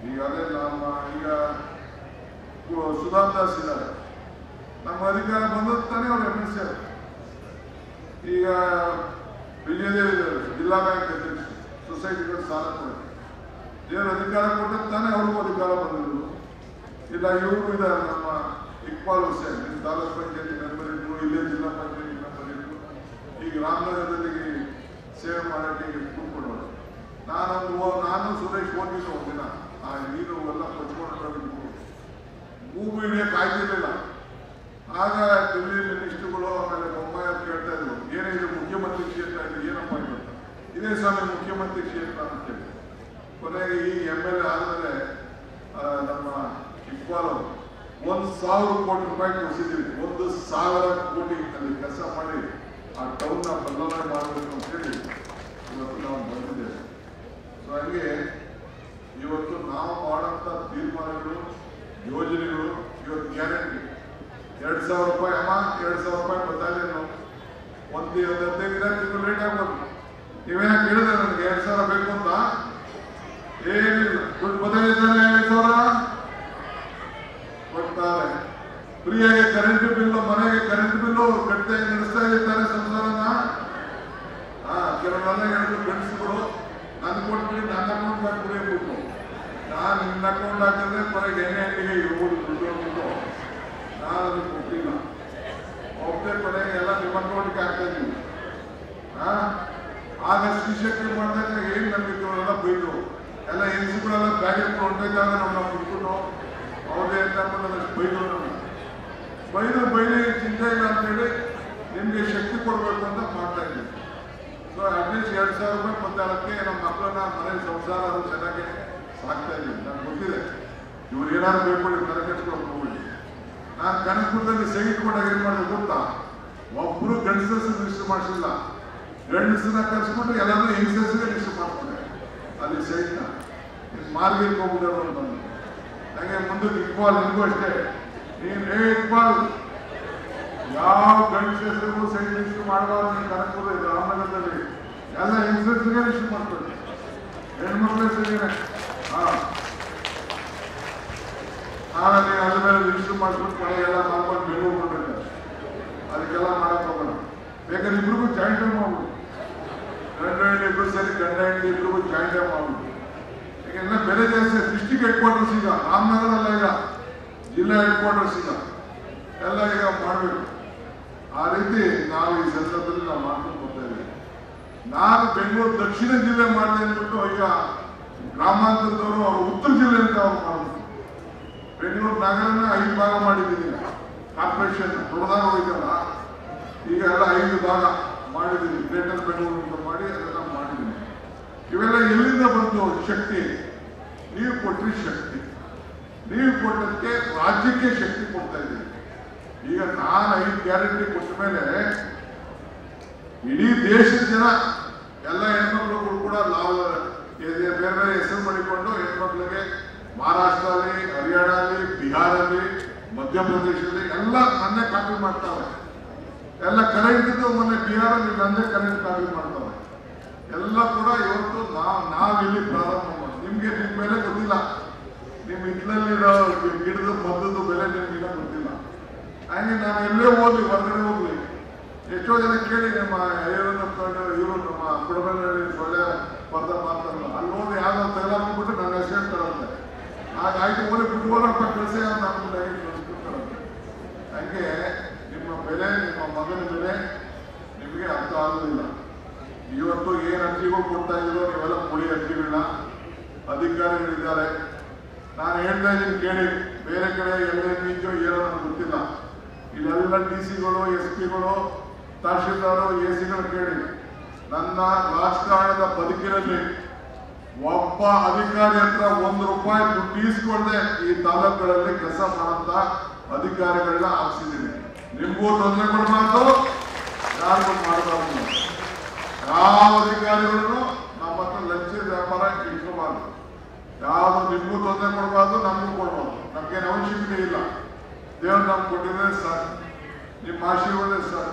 ಈಗ ಅದೇ ನಮ್ಮ ಈಗ ಸುಧಾಮ್ ದಾಸ್ ಇದ್ದಾರೆ, ನಮ್ಮ ಅಧಿಕಾರ ಬಂದದ್ದು ತಾನೇ ಅವ್ರು MLC. ಈಗ ವಿಜಯದೇವಿ ಜಿಲ್ಲಾ ಬ್ಯಾಂಕ್ ಅಧ್ಯಕ್ಷ, ಸೊಸೈಟಿಗಳು ಸಾಲ ಕೊಡಿ, ದೇವರ ಅಧಿಕಾರ ಕೊಟ್ಟದ್ದು ತಾನೇ ಅವ್ರಿಗೂ ಅಧಿಕಾರ ಬಂದಿದ್ರು. ಇಲ್ಲ ಇವರು ಇದ್ದಾರೆ, ನಮ್ಮ ಇಕ್ಬಾಲ್ ಹುಸೇನ್ ತಾಲೂಕ್ ಪಂಚಾಯತಿ ಮೆಂಬರ್ ಇದ್ರು, ಇಲ್ಲೇ ಜಿಲ್ಲಾ ಪಂಚಾಯತಿ ಮೆಂಬರ್ ಇದ್ರು. ಈಗ ರಾಮನಗರದಲ್ಲಿ ಸೇವೆ ಮಾಡೋಕ್ಕೆ ಕೂತ್ಕೊಂಡವರು. ನಾನು ಸುರೇಶ್ ಹೋಗಿದ್ದು ಒಂದಿನ ಆ ನೀರು ಎಲ್ಲ ಕೊಚ್ಕೊಂಡು ಮೂಗು ಹಿಡಿಯಕ್ಕೆ ಆಗ್ತಿರ್ಲಿಲ್ಲ. ಆಗ ಡೆಲ್ಲಿ ಮಿನಿಸ್ಟ್ರುಗಳು ಆಮೇಲೆ ಬೊಮ್ಮಾಯಿ ಅವ್ರು ಕೇಳ್ತಾ ಇದ್ರು, ಏನೇ ಇದು ಮುಖ್ಯಮಂತ್ರಿ ಕ್ಷೇತ್ರ ಇದು ಏನಪ್ಪ ಇದು, ಇದೇ ಸ್ವಾಮಿ ಮುಖ್ಯಮಂತ್ರಿ ಕ್ಷೇತ್ರ ಅಂತೇಳಿ. ಕೊನೆಗೆ ಈ MLA ಆದಮೇಲೆ ನಮ್ಮ ಇಕ್ಬಾಲ್ 1,000 ಕೋಟಿ ರೂಪಾಯಿ ಕೊಡಿಸಿದ್ದೀವಿ. 1,000 ಕೋಟಿ ಅಲ್ಲಿ ಕೆಲಸ ಮಾಡಿ ಆ ಟೌನ್ನ ಬದಲಾವಣೆ ಮಾಡಬೇಕು ಅಂತೇಳಿ ಇವತ್ತು ನಾವು ಬಂದಿದ್ದೇವೆ. ಸೊ ಹಾಗೆ ಇವತ್ತು ನಾವು ಮಾಡೋಂಥ ತೀರ್ಮಾನಗಳು, ಯೋಜನೆಗಳು ಇವತ್ತು ಗ್ಯಾರಂಟಿ 2,000 ರೂಪಾಯಿ ಅಮ್ಮ, 2,000 ರೂಪಾಯಿ ಬದಲಾವಣೆ ಒಂದು 15 ತಿಂಗಳು ಲೇಟ್ ಆಗ್ಬೋದು. ನೀವೇನ ಕೇಳಿದ್ರೆ ನನಗೆ 2,000 ಬೇಕು ಅಂತ, ಏನಿಲ್ಲ, ದುಡ್ಡು ಬದಲಿದ್ದಾರೆ 2,000 ಕೊಡ್ತಾರೆ. ಫ್ರೀಯಾಗಿ ಕರೆಂಟ್ ಬಿಲ್ಲು, ಮನೆಗೆ ಕರೆಂಟ್ ಬಿಲ್ಲು ಕಟ್ತಾ ನಡೆಸ್ತಾ ಇರ್ತಾರೆ ಸಂಸಾರನ. ಕೆಲವೆಲ್ಲ ಹೇಳಿದ್ರು ಗಂಡಸುಗಳು ನನ್ನ ಕೊಟ್ಬಿಡಿ, ನನ್ನ ಅಕೌಂಟ್ ಹಾಕ್ಬಿಡಿ ಅಂದ್ಬಿಟ್ಟು. ನಾನು ನಿನ್ನ ಅಕೌಂಟ್ ಹಾಕಿದ್ರೆ ಹೊರಗೆ ಎಣ್ಣೆ ಅಂಗಡಿಗೆ ಇರ್ಬೋದು ದುಡ್ಡು ಅಂದ್ಬಿಟ್ಟು ನಾನು ಅದಕ್ಕೆ ಕೊಟ್ಟಿಲ್ಲ. ಒಬ್ಬೇ ಕೊನೆಗೆ ಎಲ್ಲ ನಿಮ್ಮ ಅಕೌಂಟ್ಗೆ ಹಾಕ್ತಾ ಇದ್ದೀವಿ. ಆಗ ಶ್ರೀಶಕ್ತಿ ಮಾಡಿದಾಗ ಏನು ನಂಬಿಕೆಲ್ಲ ಬೈದು ಎಲ್ಲ ಹೆಂಗಸುಗಳೆಲ್ಲ ಬ್ಯಾಗ್ ಇಟ್ಕೊಂಡು ಹೊಂಟೈತಾಗ ನಮ್ಮನ್ನ ಬಿಟ್ಬಿಟ್ಟು ಅವ್ರದೇ ಅಂತ ಅದಷ್ಟು ಬೈದು ಚಿಂತೆ ಇಲ್ಲ ಅಂತೇಳಿ ನಿಮಗೆ ಶಕ್ತಿ ಕೊಡಬೇಕು ಅಂತ ಮಾಡ್ತಾ ಇದ್ದೀವಿ. ಸೊ ಅಟ್ಲೀಸ್ಟ್ 2,000 ರೂಪಾಯಿ ಬಂದಾಳಕ್ಕೆ ನಮ್ಮ ಮಕ್ಕಳನ್ನ ಮನೆ ಸಂಸಾರ ಅದು ಚೆನ್ನಾಗಿ ಸಾಕ್ತಾ ಇದ್ದೀವಿ. ನನಗೆ ಗೊತ್ತಿದೆ ಇವ್ರು ಏನಾದ್ರು ಬೇಕು ತಲೆ ಕೆಡ್ಸ್ಕೊಂಡು ಹೋಗ್ಬಿಡಿ. ನಾನು ಕನಕಪುರದಲ್ಲಿ ಸೈಟ್ಕೊಂಡಾಗ ಏನು ಮಾಡಿದೆ ಗೊತ್ತಾ, ಒಬ್ಬರು ಗಂಡಸರು ರಿಜಿಸ್ಟರ್ ಮಾಡಿಸಿಲ್ಲ, ಗಂಡಸನ್ನ ಕರ್ಸ್ಬಿಟ್ಟು ಎಲ್ಲರೂ ಹೆಂಗಸರಿಗೆ ರಿಜಿಸ್ಟರ್ ಮಾಡ್ತಾರೆ ಅಲ್ಲಿ ಸೈಟ್ನ. ಮಾರ್ಗಕ್ಕೆ ಹೋಗ್ಬಿಡೋರು ಅಂತ ಬಂದು ನನಗೆ ಮುಂದಕ್ಕೆ ಇಕ್ಬಾಲ್ ನಿಮಗೂ ಅಷ್ಟೇ, ನೀನು ಇಕ್ಬಾಲ್ ಯಾವ ಗಂಡಸರಿಗೂ ಸೈಟ್ ರಿಜಿಸ್ಟರ್ ಮಾಡಬಾರ್ದು. ನೀವು ಕನಕಪುರ ರಾಮನಗರದಲ್ಲಿ ಎಲ್ಲ ಹೆಂಗಸರಿಗೆ ರಿಜಿಸ್ಟರ್ ಮಾಡ್ತಾರೆ, ಹೆಣ್ಮಕ್ಳ ಸರಿಯೇ. ಆಮೇಲೆ ಅದ್ರ ಮೇಲೆ ರಿಜಿಸ್ಟರ್ ಮಾಡಿಸ್ಬಿಟ್ಟು ಮನೆಗೆಲ್ಲ ಮಾಡ್ಕೊಂಡು ಬೆಂಗಳೂರು ಮಾಡ್ಬೇಕು. ಅದಕ್ಕೆಲ್ಲ ಮಾಡಕ್ ಹೋಗೋಣ. ಬೇಕಾದ್ರೆ ಇಬ್ರಿಗೂ ಜಾಯಿಂಟ್ ಮಾಡ್ಬಿಡು, ಗಂಡ ಹೆಣ್ಣು ಇಬ್ರು ಸೇರಿ ಗಂಡ ಹೆಣ್ಣು ಇಬ್ರಿಗೂ ಜಾಯಿಂಟ್ ಮಾಡ್ಬಿಡು. ಈಗೆಲ್ಲ ಬೆಲೆ ಜಾಸ್ತಿ. ಡಿಸ್ಟಿಕ್ ಹೆಡ್ ಕ್ವಾರ್ಟರ್ಸ್ ಈಗ ರಾಮನಗರಲ್ಲ, ಈಗ ಜಿಲ್ಲಾ ಹೆಡ್ ಕ್ವಾರ್ಟರ್ಸ್ ಈಗ ಎಲ್ಲ ಈಗ ಮಾಡಬೇಕು. ಆ ರೀತಿ ನಾವು ಈ ಸಂದರ್ಭದಲ್ಲಿ ನಾವು ಮಾಡ್ಕೊಂಡು ಬರ್ತಾ ಇದ್ದೀವಿ. ನಾನು ಬೆಂಗಳೂರು ದಕ್ಷಿಣ ಜಿಲ್ಲೆ ಮಾಡಿದೆ ಅಂದ್ಬಿಟ್ಟು ಈಗ ಗ್ರಾಮಾಂತರದವರು ಅವರು ಉತ್ತರ ಜಿಲ್ಲೆ ಅಂತ ಅವ್ರು ಮಾಡಬೇಕು. ಬೆಂಗಳೂರು ನಗರನ 5 ಭಾಗ ಮಾಡಿದ್ದೀನಿ, ಕಾರ್ಪೊರೇಷನ್ ದೊಡ್ಡದಾಗ ಹೋಯ್ತಲ್ಲ, ಈಗ ಎಲ್ಲ 5 ಭಾಗ ಮಾಡಿದ್ದೀನಿ. ಗ್ರೇಟರ್ ಬೆಂಗಳೂರು ಅಂತ ಮಾಡಿ ಅದೆಲ್ಲ ಮಾಡಿದ್ದೀನಿ. ಇವೆಲ್ಲ ಎಲ್ಲಿಂದ ಬಂತು ಶಕ್ತಿ? ನೀವು ಕೊಟ್ಟರೆ ಶಕ್ತಿ, ನೀವು ಕೊಟ್ಟಕ್ಕೆ ರಾಜ್ಯಕ್ಕೆ ಶಕ್ತಿ ಕೊಡ್ತಾ ಇದ್ದೀವಿ. ಈಗ ನಾನು 5 ಗ್ಯಾರಂಟಿ ಕೊಟ್ಟ ಮೇಲೆ ಇಡೀ ದೇಶದ ಜನ ಎಲ್ಲ ಹೆಣ್ಮಕ್ಳುಗಳು ಕೂಡ ಬೇರೆ ಬೇರೆ ಹೆಸರು ಮಾಡಿಕೊಂಡು ಹೆಣ್ಮಕ್ಳಿಗೆ ಮಹಾರಾಷ್ಟ್ರಲ್ಲಿ, ಹರಿಯಾಣಲ್ಲಿ, ಬಿಹಾರಲ್ಲಿ, ಮಧ್ಯಪ್ರದೇಶದಲ್ಲಿ ಎಲ್ಲ ನನ್ನೇ ಕಾಪಿ ಮಾಡ್ತಾವೆ. ಎಲ್ಲ ಕರೆಂಟ್ ಇದ್ದು ಮೊನ್ನೆ ಬಿಹಾರಲ್ಲಿ ನನ್ನೇ ಕರೆಂಟ್ ಕಾಪಿ ಮಾಡ್ತಾವೆ. ಎಲ್ಲ ಕೂಡ ಇವತ್ತು ನಾವಿಲ್ಲಿ ಪ್ರಾರಂಭ ಮಾಡಿ, ನಿಮ್ಗೆ ನಿಮ್ಮ ಬೆಲೆ ಗೊತ್ತಿಲ್ಲ, ನಿಮ್ಮ ಇಟ್ಲಲ್ಲಿರೋ ಗಿಡದ ಮದ್ದದ ಬೆಲೆ ನಿಮ್ಗಿನ್ನ ಗೊತ್ತಿಲ್ಲ. ಹಾಗೆ ನಾನು ಎಲ್ಲೇ ಹೋಗ್ಲಿ, ಹೊರಗಡೆ ಹೋಗ್ಲಿ, ಎಷ್ಟೋ ಜನ ಕೇಳಿ ನಮ್ಮ ಇವರು ನಮ್ಮ ಕುಡಬಲ್ಲಿ ಸೊಳ್ಳೆ ಪದ ಮಾತಾಡಲ್ಲ, ಅಲ್ಲಿ ನೋಡಿ ಯಾವ್ದು ತೆಗೆದಾಕ್ಬಿಟ್ಟು ನನ್ನ ಹೆಸರು ತರಂತೆ. ಹಾಗಾಗಿ ಓದಿ ಬಿಟ್ಬೋದಪ್ಪ ಕೆಲಸ ಅಂತ ಕಳಿಸ್ಬಿಡ್ತಾರಂತೆ. ಹಾಗೆ ನಿಮ್ಮ ಬೆಲೆ, ನಿಮ್ಮ ಮಗನ ಬೆಲೆ ನಿಮಗೆ ಅರ್ಥ ಆಗೋದಿಲ್ಲ. ಇವತ್ತು ಏನು ಅರ್ಜಿಗಳು ಕೊಡ್ತಾ ಇದ್ದೀರೋ ನೀವೆಲ್ಲ ಪುಳಿ ಅರ್ಜಿಗಳನ್ನ ಅಧಿಕಾರಿಗಳಿದ್ದಾರೆ. ನಾನು ಹೇಳ್ತಾ ಇದ್ದೀನಿ ಕೇಳಿ, ಬೇರೆ ಕಡೆ ಎಲ್ಲ ನಿಂಚೋ ಏನೋ ನನಗೆ ಗೊತ್ತಿಲ್ಲ. ಇಲ್ಲೆಲ್ಲ DC ಗಳು, SP ಗಳು, ತಹಶೀಲ್ದಾರು, AC ಗಳು ಕೇಳಿ. ನನ್ನ ರಾಜಕಾರಣದ ಬದುಕಿನಲ್ಲಿ ಒಬ್ಬ ಅಧಿಕಾರಿ ಹತ್ರ 1 ರೂಪಾಯಿ ದುಡ್ಡು ಈಸ್ಕೊಳ್ಳದೆ ಈ ತಾಲೂಕುಗಳಲ್ಲಿ ಕೆಲಸ ಮಾಡಂತ ಅಧಿಕಾರಿಗಳನ್ನ ಹಾಕ್ಸಿದ್ದೀನಿ. ನಿಮಗೂ ತೊಂದರೆ ಕೊಡಬಾರ್ದು, ಯಾರಿಗೂ ಮಾಡಬಾರ್ದು. ಯಾವ ಅಧಿಕಾರಿಗಳನ್ನು ನಮ್ಮ ಹತ್ರ ಲಂಚ ವ್ಯಾಪಾರ ಇಟ್ಕೋಬಾರ್ದು. ಯಾವುದು ನಿಮಗೂ ತೊಂದರೆ ಕೊಡಬಾರ್ದು, ನಮಗೂ ಕೊಡಬಾರ್ದು. ನಮ್ಗೇನು ಅವಶ್ಯಕತೆ ಇಲ್ಲ. ದೇವರು ನಮ್ಗೆ ಕೊಟ್ಟಿದ್ರೆ ಸರ್, ನಿಮ್ಮ ಆಶೀರ್ವಾದ ಸರ್.